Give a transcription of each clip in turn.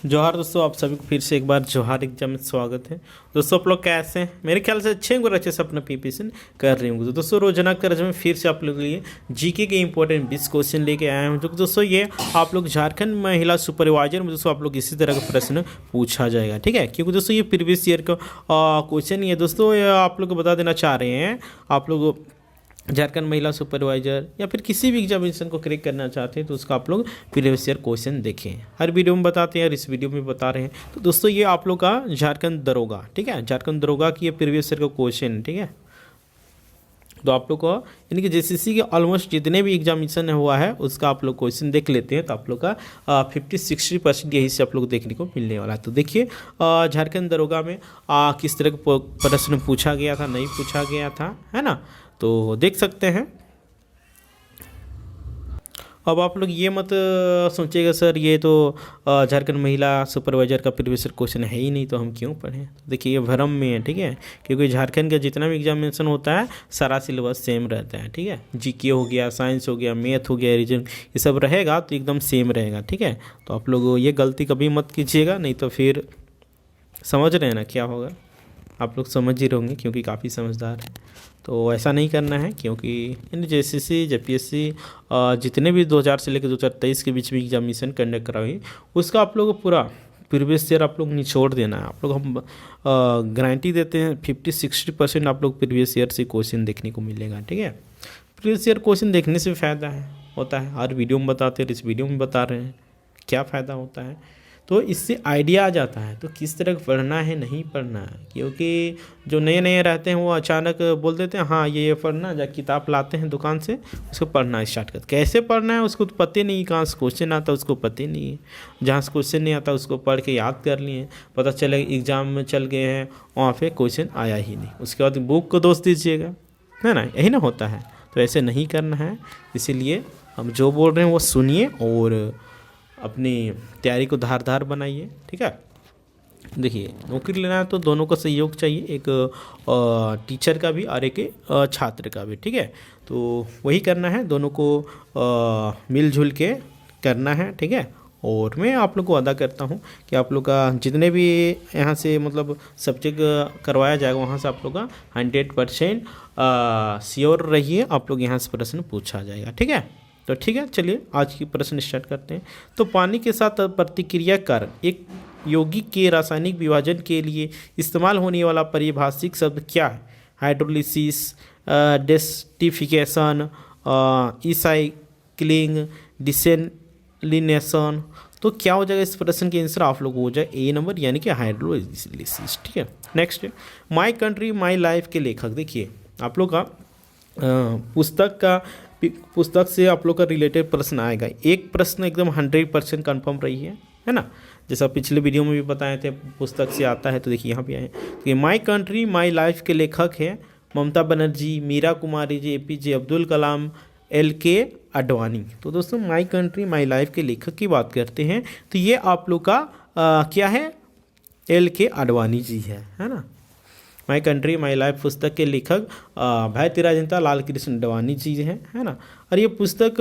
जोहार दोस्तों, आप सभी को फिर से एक बार जोहार एग्जाम में स्वागत है। दोस्तों आप लोग कैसे हैं? मेरे ख्याल से अच्छे होंगे, अच्छे से अपना प्रिपरेशन कर रहे होंगे। तो दोस्तों रोजाना कर्ज में फिर से आप लोगों के लिए जीके के इंपॉर्टेंट 20 क्वेश्चन लेके आए हैं। जो दोस्तों ये आप लोग झारखंड महिला सुपरवाइजर में दोस्तों आप लोग इसी तरह का प्रश्न पूछा जाएगा, ठीक है। क्योंकि दोस्तों ये प्रीवियस ईयर का क्वेश्चन ही है दोस्तों। ये आप लोग को बता देना चाह रहे हैं, आप लोग झारखंड महिला सुपरवाइजर या फिर किसी भी एग्जामिनेशन को क्रैक करना चाहते हैं तो उसका आप लोग प्रीवियस ईयर क्वेश्चन देखें। हर वीडियो में बताते हैं और इस वीडियो में बता रहे हैं। तो दोस्तों ये आप लोग का झारखंड दरोगा, ठीक है, झारखंड दरोगा की ये प्रीवियस ईयर का क्वेश्चन, ठीक है। तो आप लोग को यानी कि जेसीसी के ऑलमोस्ट जितने भी एग्जामिनेशन हुआ है उसका आप लोग क्वेश्चन देख लेते हैं। तो आप लोग का 50-60% यही से आप लोग देखने को मिलने वाला है। तो देखिए झारखंड दरोगा में किस तरह का प्रश्न पूछा गया था, नहीं पूछा गया था, है ना। तो देख सकते हैं। अब आप लोग ये मत सोचिएगा सर ये तो झारखंड महिला सुपरवाइजर का प्रीवियस क्वेश्चन है ही नहीं तो हम क्यों पढ़ें। तो देखिए ये भ्रम में है, ठीक है। क्योंकि झारखंड का जितना भी एग्जामिनेशन होता है सारा सिलेबस सेम रहता है, ठीक है। जीके हो गया, साइंस हो गया, मैथ हो गया, रीजन, ये सब रहेगा तो एकदम सेम रहेगा, ठीक है। तो आप लोग ये गलती कभी मत कीजिएगा, नहीं तो फिर समझ रहे हैं ना क्या होगा। आप लोग समझ ही रहेंगे क्योंकि काफ़ी समझदार हैं। तो ऐसा नहीं करना है क्योंकि जेसीसी जेपीएससी जितने भी 2000 से लेकर 2023 के बीच में एग्जामिनेशन कंडक्ट कराई उसका आप लोग को पूरा प्रीवियस ईयर आप लोग निचोड़ देना है। आप लोग हम गारंटी देते हैं 50-60% आप लोग प्रीवियस ईयर से क्वेश्चन देखने को मिलेगा, ठीक है। प्रीवियस ईयर क्वेश्चन देखने से फ़ायदा होता है। हर वीडियो में बताते हैं, इस वीडियो में बता रहे हैं क्या फ़ायदा होता है। तो इससे आइडिया आ जाता है तो किस तरह पढ़ना है, नहीं पढ़ना है। क्योंकि जो नए नए रहते हैं वो अचानक बोल देते हैं हाँ ये पढ़ना, जब किताब लाते हैं दुकान से उसको पढ़ना स्टार्ट करते। कैसे पढ़ना है उसको तो पता नहीं, कहाँ से क्वेश्चन आता है उसको पता नहीं है। जहाँ से क्वेश्चन नहीं आता उसको पढ़ के याद कर लिए, पता चले एग्ज़ाम में चल गए हैं वहाँ पे क्वेश्चन आया ही नहीं, उसके बाद बुक को दोष दीजिएगा, है ना। यही ना होता है। तो ऐसे नहीं करना है। इसीलिए हम जो बोल रहे हैं वो सुनिए और अपनी तैयारी को धारदार बनाइए, ठीक है। देखिए नौकरी लेना है तो दोनों का सहयोग चाहिए, एक टीचर का भी और एक छात्र का भी, ठीक है। तो वही करना है, दोनों को मिलजुल के करना है, ठीक है। और मैं आप लोग को वादा करता हूँ कि आप लोग का जितने भी यहाँ से मतलब सब्जेक्ट करवाया जाएगा वहाँ से आप लोग का 100% श्योर रहिए, आप लोग यहाँ से प्रश्न पूछा जाएगा, ठीक है। तो ठीक है, चलिए आज की प्रश्न स्टार्ट करते हैं। तो पानी के साथ प्रतिक्रिया कर एक यौगिक के रासायनिक विभाजन के लिए इस्तेमाल होने वाला पारिभाषिक शब्द क्या है? Hydrolysis, desertification, recycling, desalination. तो क्या हो जाएगा इस प्रश्न के आंसर आप लोग हो जाए ए नंबर यानी कि हाइड्रोलिसिस, ठीक है। Next, my country my life के लेखक। देखिए आप लोग का पुस्तक से आप लोग का रिलेटेड प्रश्न आएगा। एक प्रश्न एकदम 100% कन्फर्म रही है ना। जैसा पिछले वीडियो में भी बताए थे पुस्तक से आता है, तो देखिए यहाँ पे आए तो माई कंट्री माई लाइफ के लेखक है ममता बनर्जी, मीरा कुमारी जी, एपीजे अब्दुल कलाम, LK आडवाणी। तो दोस्तों माई कंट्री माई लाइफ के लेखक की बात करते हैं तो ये आप लोग का क्या है? LK आडवाणी जी है ना। माई कंट्री माई लाइफ पुस्तक के लेखक भारतीय राजनेता लाल कृष्ण आडवाणी जी है ना। और ये पुस्तक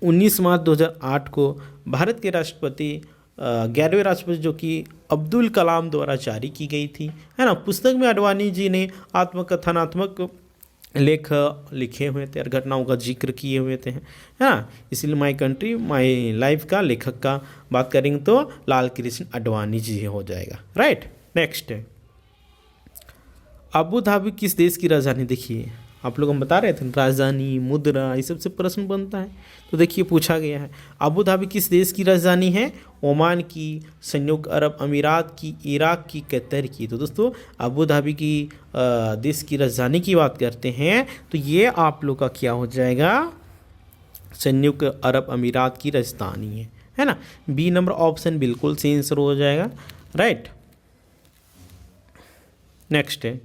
19 मार्च 2008 को भारत के राष्ट्रपति 11वें राष्ट्रपति जो कि अब्दुल कलाम द्वारा जारी की गई थी, है ना। पुस्तक में आडवाणी जी ने आत्मकथनात्मक लेख लिखे हुए थे और घटनाओं का जिक्र किए हुए थे, है ना। इसलिए माई कंट्री माई लाइफ का लेखक का बात करेंगे तो लाल कृष्ण आडवाणी जी हो जाएगा, राइट। नेक्स्ट है अबू धाबी किस देश की राजधानी? देखिए आप लोग हम बता रहे थे राजधानी, मुद्रा, ये सब से प्रश्न बनता है। तो देखिए पूछा गया है अबू धाबी किस देश की राजधानी है? ओमान की, संयुक्त अरब अमीरात की, इराक की, कतर की। तो दोस्तों अबू धाबी की देश की राजधानी की बात करते हैं तो ये आप लोग का क्या हो जाएगा? संयुक्त अरब अमीरात की राजधानी है ना। बी नंबर ऑप्शन बिल्कुल सही आंसर हो जाएगा, राइट। नेक्स्ट है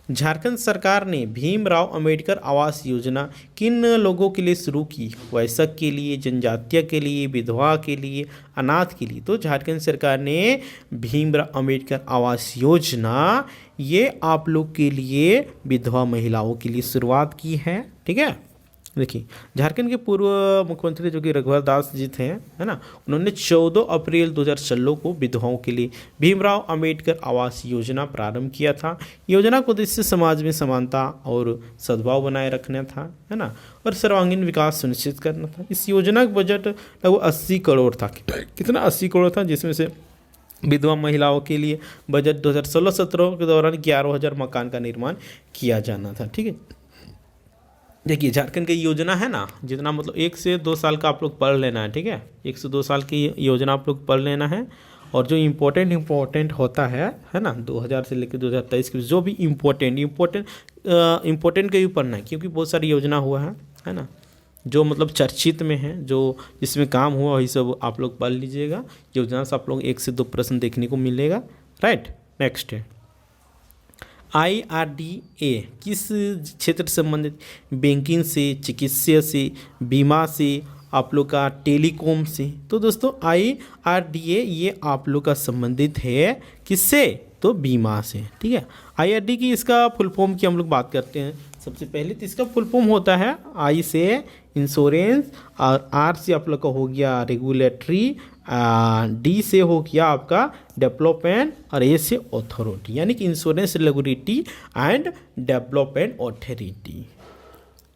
झारखंड सरकार ने भीमराव अंबेडकर आवास योजना किन लोगों के लिए शुरू की? वयस्क के लिए, जनजातीय के लिए, विधवा के लिए, अनाथ के लिए। तो झारखंड सरकार ने भीमराव अंबेडकर आवास योजना ये आप लोग के लिए विधवा महिलाओं के लिए शुरुआत की है, ठीक है। देखिए झारखंड के पूर्व मुख्यमंत्री जो कि रघुवर दास जी थे, है ना, उन्होंने 14 अप्रैल 2016 को विधवाओं के लिए भीमराव अंबेडकर आवास योजना प्रारंभ किया था। योजना का उद्देश्य समाज में समानता और सद्भाव बनाए रखना था, है ना, और सर्वांगीण विकास सुनिश्चित करना था। इस योजना का बजट लगभग 80 करोड़ था। कितना? 80 करोड़ था, जिसमें से विधवा महिलाओं के लिए बजट 2016-17 के दौरान 11,000 मकान का निर्माण किया जाना था। ठीक है, देखिए झारखंड की योजना है ना, जितना मतलब 1 से 2 साल का आप लोग पढ़ लेना है। ठीक है, 1 से 2 साल की योजना आप लोग पढ़ लेना है, और जो इम्पोर्टेंट होता है ना, 2000 से लेकर 2023 के जो भी इम्पोर्टेंट का भी पढ़ना है, क्योंकि बहुत सारी योजना हुआ है ना, जो मतलब चर्चित में है, जो जिसमें काम हुआ वही सब आप लोग पढ़ लीजिएगा। योजना से आप लोग 1 से 2 प्रश्न देखने को मिलेगा। राइट, नेक्स्ट है IRDA किस क्षेत्र से संबंधित? बैंकिंग से, चिकित्सा से, बीमा से, आप लोग का टेलीकॉम से। तो दोस्तों IRDA ये आप लोग का संबंधित है किससे? तो बीमा से। ठीक है, IRD की इसका फुल फॉर्म की हम लोग बात करते हैं। सबसे पहले तो इसका फुल फॉर्म होता है I से इंश्योरेंस, और R से आप लोग का हो गया रेगुलेटरी, D से हो गया आपका डेवलपमेंट, और A से अथॉरिटी, यानी कि insurance regulatory and development authority.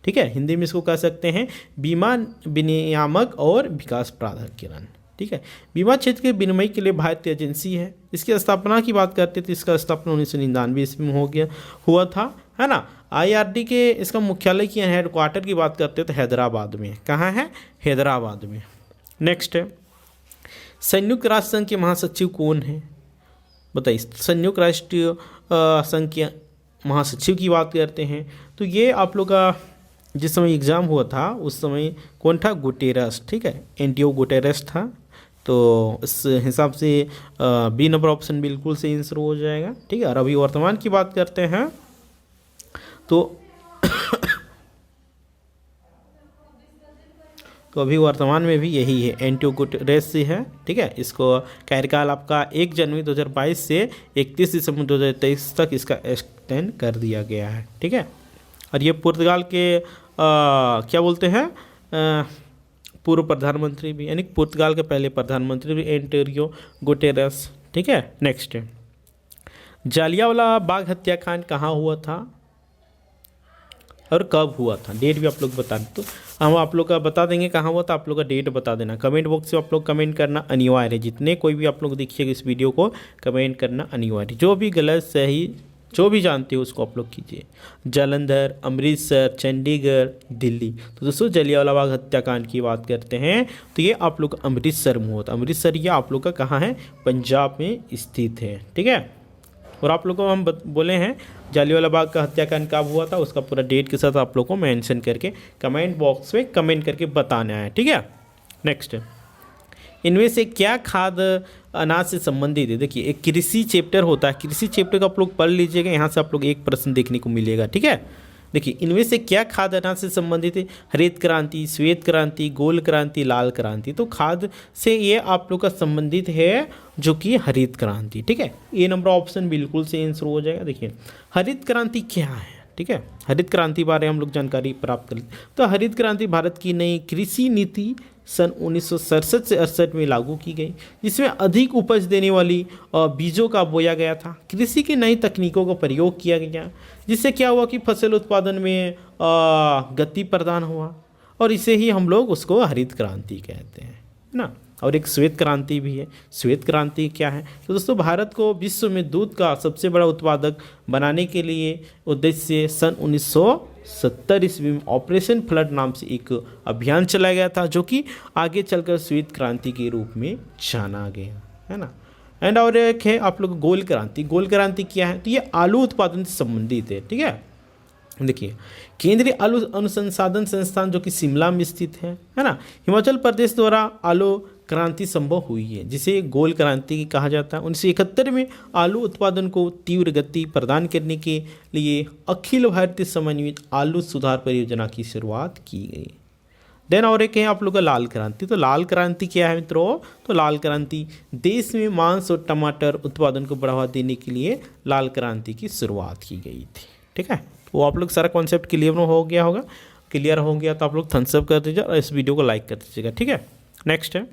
ठीक है, हिंदी में इसको कह सकते हैं बीमा विनियामक और विकास प्राधिकरण। ठीक है, बीमा क्षेत्र के विनिमय के लिए भारतीय एजेंसी है। इसकी स्थापना की बात करते तो इसका स्थापना 1999 ईस्वी में हुआ था, है ना। IRD के इसका मुख्यालय की हेडक्वार्टर की बात करते तो हैदराबाद में। कहाँ है? हैदराबाद में। नेक्स्ट है संयुक्त राष्ट्र संघ के महासचिव कौन है? बताइए, संयुक्त राष्ट्र संघ के महासचिव की बात करते हैं तो ये आप लोग का जिस समय एग्ज़ाम हुआ था उस समय कौन था? गुटेरस। ठीक है, एंटियो गुटेरस था। तो इस हिसाब से बी नंबर ऑप्शन बिल्कुल से आंसर हो जाएगा। ठीक है, और अभी वर्तमान की बात करते हैं तो अभी वर्तमान में भी यही है, एंटियो गुटेरस से है। ठीक है, इसको कार्यकाल आपका 1 जनवरी 2022 से 31 दिसंबर 2023 तक इसका एक्सटेंड कर दिया गया है। ठीक है, और ये पुर्तगाल के क्या बोलते हैं पूर्व प्रधानमंत्री भी, यानी पुर्तगाल के पहले प्रधानमंत्री भी एंटोनियो गुटेरस। ठीक है, नेक्स्ट है जालियांवाला बाग हत्याकांड कहाँ हुआ था और कब हुआ था? डेट भी आप लोग बता दें तो हम आप लोग का बता देंगे कहाँ हुआ था। आप लोग का डेट बता देना, कमेंट बॉक्स में आप लोग कमेंट करना अनिवार्य है। जितने कोई भी आप लोग देखिएगा इस वीडियो को कमेंट करना अनिवार्य, जो भी गलत सही जो भी जानते हो उसको आप लोग कीजिए। जालंधर, अमृतसर, चंडीगढ़, दिल्ली। तो दोस्तों जालियांवाला बाग हत्याकांड की बात करते हैं तो ये आप लोग अमृतसर में होता है। अमृतसर ये आप लोग का कहाँ है? पंजाब में स्थित है। ठीक है, और आप लोग को हम बोले हैं जालियांवाला बाग का हत्याकांड कब हुआ था, उसका पूरा डेट के साथ आप लोग को मेंशन करके कमेंट बॉक्स में कमेंट करके बताना है। ठीक है, नेक्स्ट इनमें से क्या खाद्य अनाज से संबंधित है? देखिए एक कृषि चैप्टर होता है, कृषि चैप्टर का आप लोग पढ़ लीजिएगा, यहाँ से आप लोग एक प्रश्न देखने को मिलेगा। ठीक है, देखिए इनमें से क्या खाद्य अनाज से संबंधित है? हरित क्रांति, श्वेत क्रांति, गोल क्रांति, लाल क्रांति। तो खाद्य से ये आप लोग का संबंधित है जो कि हरित क्रांति। ठीक है, ए नंबर ऑप्शन बिल्कुल से आंसर हो जाएगा। देखिए हरित क्रांति क्या है? ठीक है, हरित क्रांति बारे हम लोग जानकारी प्राप्त कर लेते। तो हरित क्रांति भारत की नई कृषि नीति सन 1967 से 68 में लागू की गई, जिसमें अधिक उपज देने वाली बीजों का बोया गया था। कृषि की नई तकनीकों का प्रयोग किया गया, जिससे क्या हुआ कि फसल उत्पादन में गति प्रदान हुआ, और इसे ही हम लोग उसको हरित क्रांति कहते हैं ना। और एक श्वेत क्रांति भी है। श्वेत क्रांति क्या है? तो दोस्तों भारत को विश्व में दूध का सबसे बड़ा उत्पादक बनाने के लिए उद्देश्य से सन 1970 ईस्वी में ऑपरेशन फ्लड नाम से एक अभियान चलाया गया था, जो कि आगे चलकर श्वेत क्रांति के रूप में जाना गया, है ना। एंड और एक है आप लोग गोल क्रांति। गोल क्रांति क्या है? तो ये आलू उत्पादन से संबंधित है। ठीक है, देखिए केंद्रीय आलू अनुसंधान संस्थान जो कि शिमला में स्थित है ना, हिमाचल प्रदेश द्वारा आलू क्रांति संभव हुई है, जिसे गोल क्रांति कहा जाता है। 1971 में आलू उत्पादन को तीव्र गति प्रदान करने के लिए अखिल भारतीय समन्वित आलू सुधार परियोजना की शुरुआत की गई। देन और एक है आप लोग का लाल क्रांति। तो लाल क्रांति क्या है मित्रों? तो लाल क्रांति देश में मांस और टमाटर उत्पादन को बढ़ावा देने के लिए लाल क्रांति की शुरुआत की गई थी। ठीक है, वो आप लोग सारा कॉन्सेप्ट क्लियर हो गया होगा। क्लियर हो गया तो आप लोग थम्स अप कर दीजिए और इस वीडियो को लाइक कर दीजिएगा, ठीक है। नेक्स्ट है,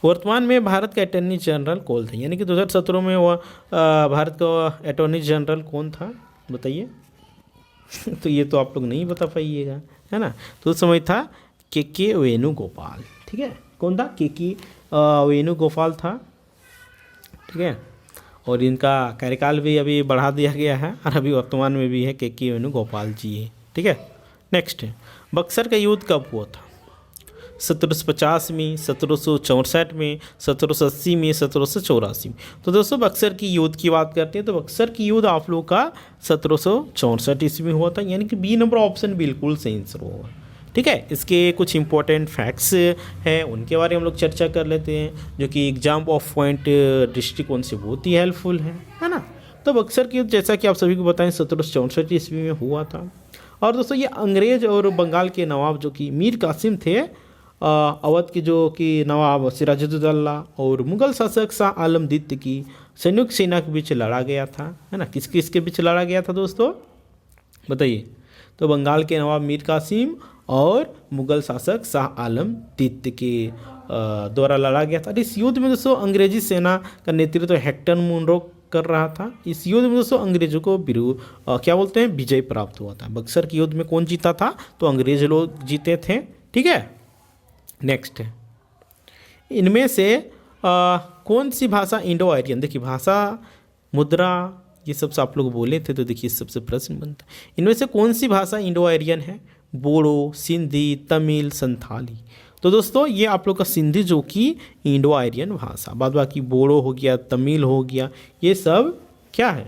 वर्तमान में भारत का अटॉर्नी जनरल कौन था, यानी कि 2017 में वो भारत का अटॉर्नी जनरल कौन था बताइए। तो ये तो आप लोग नहीं बता पाइएगा, है ना। तो उस समय था के वेणुगोपाल, ठीक है। कौन था? के वेणुगोपाल था, ठीक है। और इनका कार्यकाल भी अभी बढ़ा दिया गया है और अभी वर्तमान में भी है के वेणुगोपाल जी है, ठीक है। नेक्स्ट है, बक्सर का युद्ध कब हुआ था? 1750 में, 1764 में, 1780 में, 1784 में। तो दोस्तों बक्सर की युद्ध की बात करते हैं तो बक्सर की युद्ध आप लोग का 1764 ईस्वी में हुआ था, यानी कि बी नंबर ऑप्शन बिल्कुल सही आंसर होगा, ठीक है। इसके कुछ इंपॉर्टेंट फैक्ट्स हैं उनके बारे में हम लोग चर्चा कर लेते हैं, जो कि एग्जाम ऑफ पॉइंट दृष्टिकोण से बहुत ही हेल्पफुल है ना। तो बक्सर की युद्ध जैसा कि आप सभी को बताएं 1764 ईस्वी में हुआ था। और दोस्तों ये अंग्रेज और बंगाल के नवाब जो कि मीर कासिम थे, अवध के जो कि नवाब सिराजुद्दौला और मुगल शासक शाह आलम द्वितीय की संयुक्त सेना के बीच लड़ा गया था, है ना। किस किस के बीच लड़ा गया था दोस्तों बताइए। तो बंगाल के नवाब मीर कासिम और मुगल शासक शाह आलम द्वितीय के द्वारा लड़ा गया था। इस युद्ध में दोस्तों अंग्रेजी सेना का नेतृत्व हेक्टर मुनरो कर रहा था। इस युद्ध में दोस्तों अंग्रेजों को क्या बोलते हैं विजय प्राप्त हुआ था। बक्सर के युद्ध में कौन जीता था? तो अंग्रेज लोग जीते थे, ठीक है। नेक्स्ट है, इनमें से कौन सी भाषा इंडो आर्यन, देखिए भाषा मुद्रा ये सब से आप लोग बोले थे तो देखिए इस सबसे प्रश्न बनता है। इनमें से कौन सी भाषा इंडो आर्यन है? बोडो, सिंधी, तमिल, संथाली। तो दोस्तों ये आप लोग का सिंधी जो कि इंडो आर्यन भाषा, बाद बाकी बोडो हो गया, तमिल हो गया, ये सब क्या है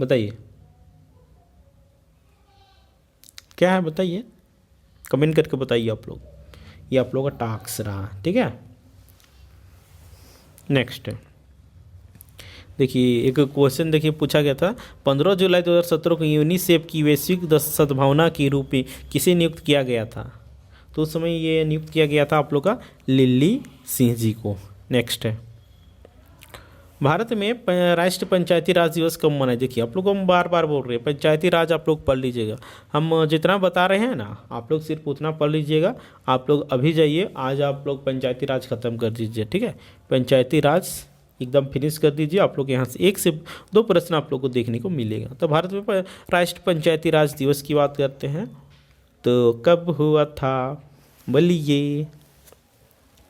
बताइए, क्या है बताइए, कमेंट करके बताइए आप लोग। ये आप लोगों का टास्क रहा, ठीक है। नेक्स्ट है, देखिए एक क्वेश्चन देखिए पूछा गया था 15 जुलाई 2017 को यूनिसेफ की वैश्विक सद्भावना के रूप में किसे नियुक्त किया गया था? तो उस समय ये नियुक्त किया गया था आप लोग का लिली सिंह जी को। नेक्स्ट है, भारत में राष्ट्रीय पंचायती राज दिवस कब मनाए? देखिए आप लोग को हम बार बार बोल रहे हैं पंचायती राज आप लोग पढ़ लीजिएगा, हम जितना बता रहे हैं ना आप लोग सिर्फ उतना पढ़ लीजिएगा। आप लोग अभी जाइए, आज आप लोग पंचायती राज खत्म कर दीजिए, ठीक है। पंचायती राज एकदम फिनिश कर दीजिए। आप लोग यहाँ से 1 से 2 प्रश्न आप लोग को देखने को मिलेगा। तो भारत में राष्ट्रीय पंचायती राज दिवस की बात करते हैं तो कब हुआ था बोलिए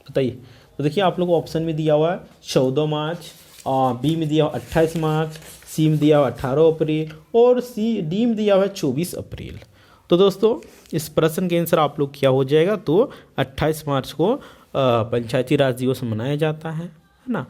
बताइए। तो देखिए आप लोग को ऑप्शन में दिया हुआ है 14 मार्च, बी में दिया हुआ 28 मार्च, सी में दिया हुआ 18 अप्रैल और डी में दिया हुआ 24 अप्रैल। तो दोस्तों इस प्रश्न के आंसर आप लोग क्या हो जाएगा? तो 28 मार्च को पंचायती राज दिवस मनाया जाता है ना।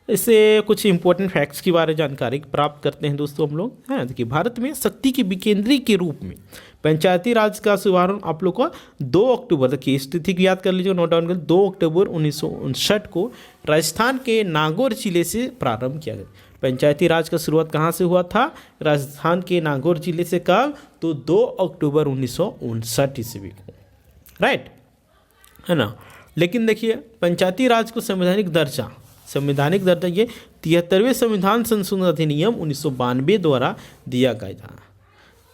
इससे कुछ इंपॉर्टेंट फैक्ट्स के बारे में जानकारी प्राप्त करते हैं दोस्तों हम लोग, है। देखिए भारत में शक्ति के विकेंद्री के रूप में पंचायती राज का शुभारंभ आप लोग को 2 अक्टूबर, देखिए इस तिथि को याद कर लीजिए, नोट डाउन कर, 2 अक्टूबर 1959 को राजस्थान के नागौर जिले से प्रारंभ किया गया। पंचायती राज का शुरुआत कहाँ से हुआ था? राजस्थान के नागौर जिले से। कब? तो 2 अक्टूबर 1959 ईस्वी को, राइट, है ना। लेकिन देखिए पंचायती राज को संवैधानिक दर्जा ये 73वें संविधान संशोधन अधिनियम 1992 द्वारा दिया गया था,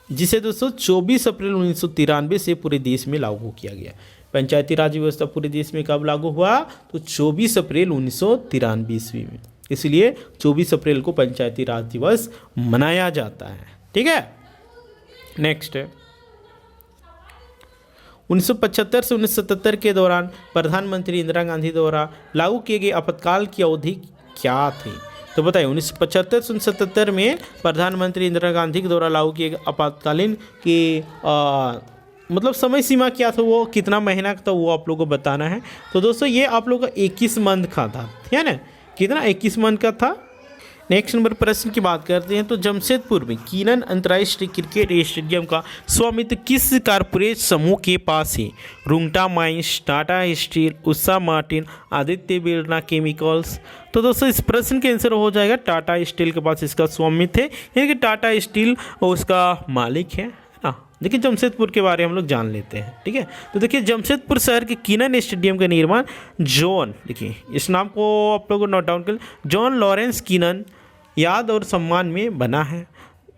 जिसे दोस्तों 24 अप्रैल 1993 से पूरे देश में लागू किया गया। पंचायती राज व्यवस्था पूरे देश में कब लागू हुआ? तो 24 अप्रैल 1993 ईस्वी में। इसलिए 24 अप्रैल को पंचायती राज दिवस मनाया जाता है, ठीक है। नेक्स्ट है, 1975 से 1977 के दौरान प्रधानमंत्री इंदिरा गांधी द्वारा लागू किए गए आपातकाल की अवधि क्या थी? तो बताइए 1975 से 1977 में प्रधानमंत्री इंदिरा गांधी के द्वारा लागू किए गए आपातकालीन की मतलब समय सीमा क्या था, वो कितना महीना का था, वो आप लोगों को बताना है। तो दोस्तों ये आप लोगों का 21 मंथ का था, है ना, कितना 21 मंथ का था। नेक्स्ट नंबर प्रश्न की बात करते हैं तो जमशेदपुर में कीनन अंतर्राष्ट्रीय क्रिकेट स्टेडियम का स्वामित्व किस कारपोरेट समूह के पास है? Rungta mines, Tata steel, Usha Martin, Aditya Birla chemicals. तो दोस्तों इस प्रश्न के आंसर हो जाएगा टाटा स्टील के पास इसका स्वामित्व है, यानी कि टाटा स्टील उसका मालिक है ना। देखिए जमशेदपुर के बारे में हम लोग जान लेते हैं, ठीक है। तो देखिए जमशेदपुर शहर के कीनन स्टेडियम का निर्माण देखिए इस नाम को आप लोगों को नोट डाउन कर, जॉन लॉरेंस कीनन याद और सम्मान में बना है।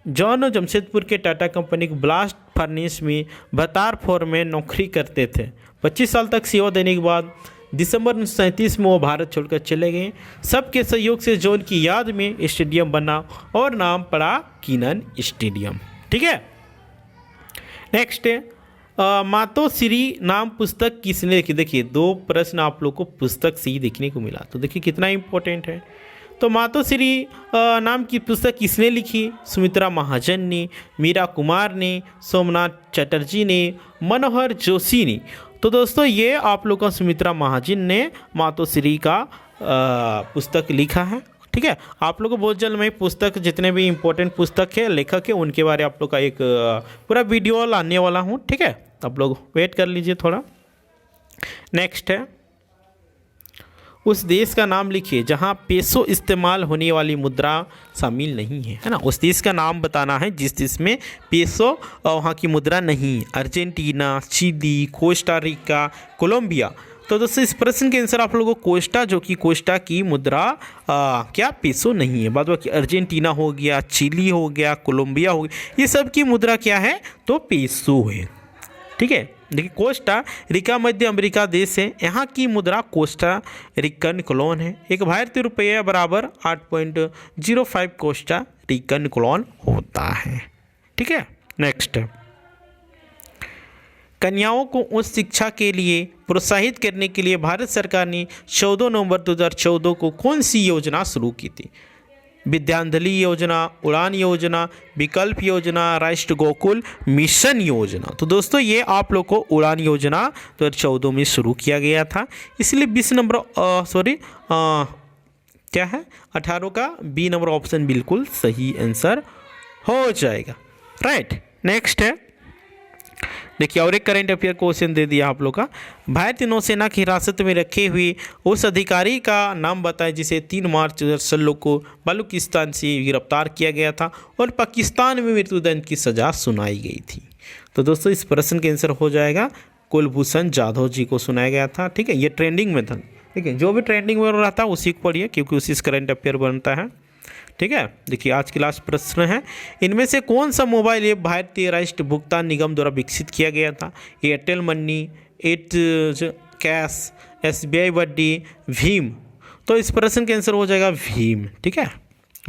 जॉन जमशेदपुर के टाटा कंपनी के ब्लास्ट फर्नेस में भतार फोर में नौकरी करते थे। 25 साल तक सेवा देने के बाद दिसंबर 1937 में वो भारत छोड़कर चले गए। सबके सहयोग से जॉन की याद में स्टेडियम बना और नाम पड़ा कीनन स्टेडियम। ठीक है, नेक्स्ट है मातोश्री नाम पुस्तक किसने लिखी। देखिए 2 प्रश्न आप लोग को पुस्तक से ही देखने को मिला, तो देखिए कितना इंपॉर्टेंट है। तो मातोश्री नाम की पुस्तक किसने लिखी? सुमित्रा महाजन ने, मीरा कुमार ने, सोमनाथ चटर्जी ने, मनोहर जोशी ने। तो दोस्तों ये आप लोग का सुमित्रा महाजन ने मातोश्री का पुस्तक लिखा है। ठीक है, आप लोग को बहुत जल्द मैं पुस्तक जितने भी इम्पोर्टेंट पुस्तक है लेखक है उनके बारे आप लोग का एक पूरा वीडियो लाने वाला हूँ। ठीक है, आप लोग वेट कर लीजिए थोड़ा। नेक्स्ट है उस देश का नाम लिखिए जहाँ पेसो इस्तेमाल होने वाली मुद्रा शामिल नहीं है, है ना। उस देश का नाम बताना है जिस देश में पेसो वहाँ की मुद्रा नहीं। Argentina, Chile, Costa Rica, Colombia. तो दोस्तों इस प्रश्न के आंसर आप लोगों को कोस्टा, जो कि कोस्टा की मुद्रा क्या पेसो नहीं है। बाद बाकी अर्जेंटीना हो गया, चिली हो गया, कोलंबिया हो गया, ये सब की मुद्रा क्या है तो पेसो है। ठीक है, देखिए कोस्टा रिका मध्य अमेरिका देश है, यहाँ की मुद्रा कोस्टा रिकन कॉलोन है। एक भारतीय रुपये बराबर 8.05 कोस्टा रिकन कॉलोन होता है। ठीक है, नेक्स्ट कन्याओं को उच्च शिक्षा के लिए प्रोत्साहित करने के लिए भारत सरकार ने 14 नवंबर 2014 को कौन सी योजना शुरू की थी? विद्यांजलि योजना, उड़ान योजना, विकल्प योजना, राष्ट्रीय गोकुल मिशन योजना। तो दोस्तों ये आप लोग को उड़ान योजना 2014 में शुरू किया गया था, इसलिए 20 नंबर क्या है 18 का बी नंबर ऑप्शन बिल्कुल सही आंसर हो जाएगा। राइट, नेक्स्ट है देखिए और एक करंट अफेयर क्वेश्चन दे दिया आप लोग का। भारतीय नौसेना की हिरासत में रखे हुए उस अधिकारी का नाम बताएं जिसे 3 मार्च 2016 को बलूचिस्तान से गिरफ्तार किया गया था और पाकिस्तान में मृत्युदंड की सज़ा सुनाई गई थी। तो दोस्तों इस प्रश्न का आंसर हो जाएगा कुलभूषण जाधव जी को सुनाया गया था। ठीक है, ये ट्रेंडिंग में था। ठीक है, जो भी ट्रेंडिंग में रहता है उसी को पढ़िए क्योंकि उसी से करंट अफेयर बनता है। ठीक है, देखिए आज की लास्ट प्रश्न है, इनमें से कौन सा मोबाइल ऐप भारतीय राष्ट्रीय भुगतान निगम द्वारा विकसित किया गया था? Airtel money, at cash, SBI वड्डी, भीम। तो इस प्रश्न का आंसर हो जाएगा भीम। ठीक है,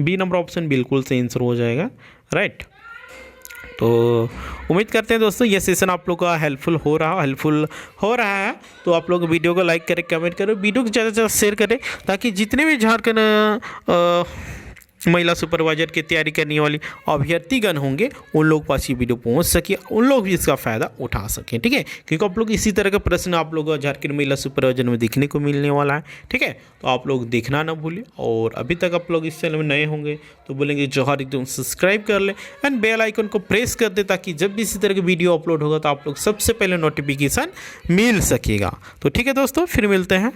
बी नंबर ऑप्शन बिल्कुल सही आंसर हो जाएगा। राइट, तो उम्मीद करते हैं दोस्तों ये सेशन आप लोग का हेल्पफुल हो रहा है। तो आप लोग वीडियो को लाइक करें, कमेंट करें, वीडियो को ज़्यादा से ज़्यादा शेयर करें ताकि जितने भी झारखंड महिला सुपरवाइजर की तैयारी करने वाली अभ्यर्थीगण होंगे उन लोग पास ये वीडियो पहुंच सके, उन लोग भी इसका फ़ायदा उठा सकें। ठीक है, क्योंकि आप लोग इसी तरह का प्रश्न आप लोग झारखंड महिला सुपरवाइजर में देखने को मिलने वाला है। ठीक है, तो आप लोग देखना ना भूलें और अभी तक आप लोग इस चैनल में नए होंगे तो बोलेंगे जोहार एकदम सब्सक्राइब कर लें एंड बेल आइकन को प्रेस कर दे ताकि जब भी इसी तरह की वीडियो अपलोड होगा तो आप लोग सबसे पहले नोटिफिकेशन मिल सकेगा। तो ठीक है दोस्तों, फिर मिलते हैं।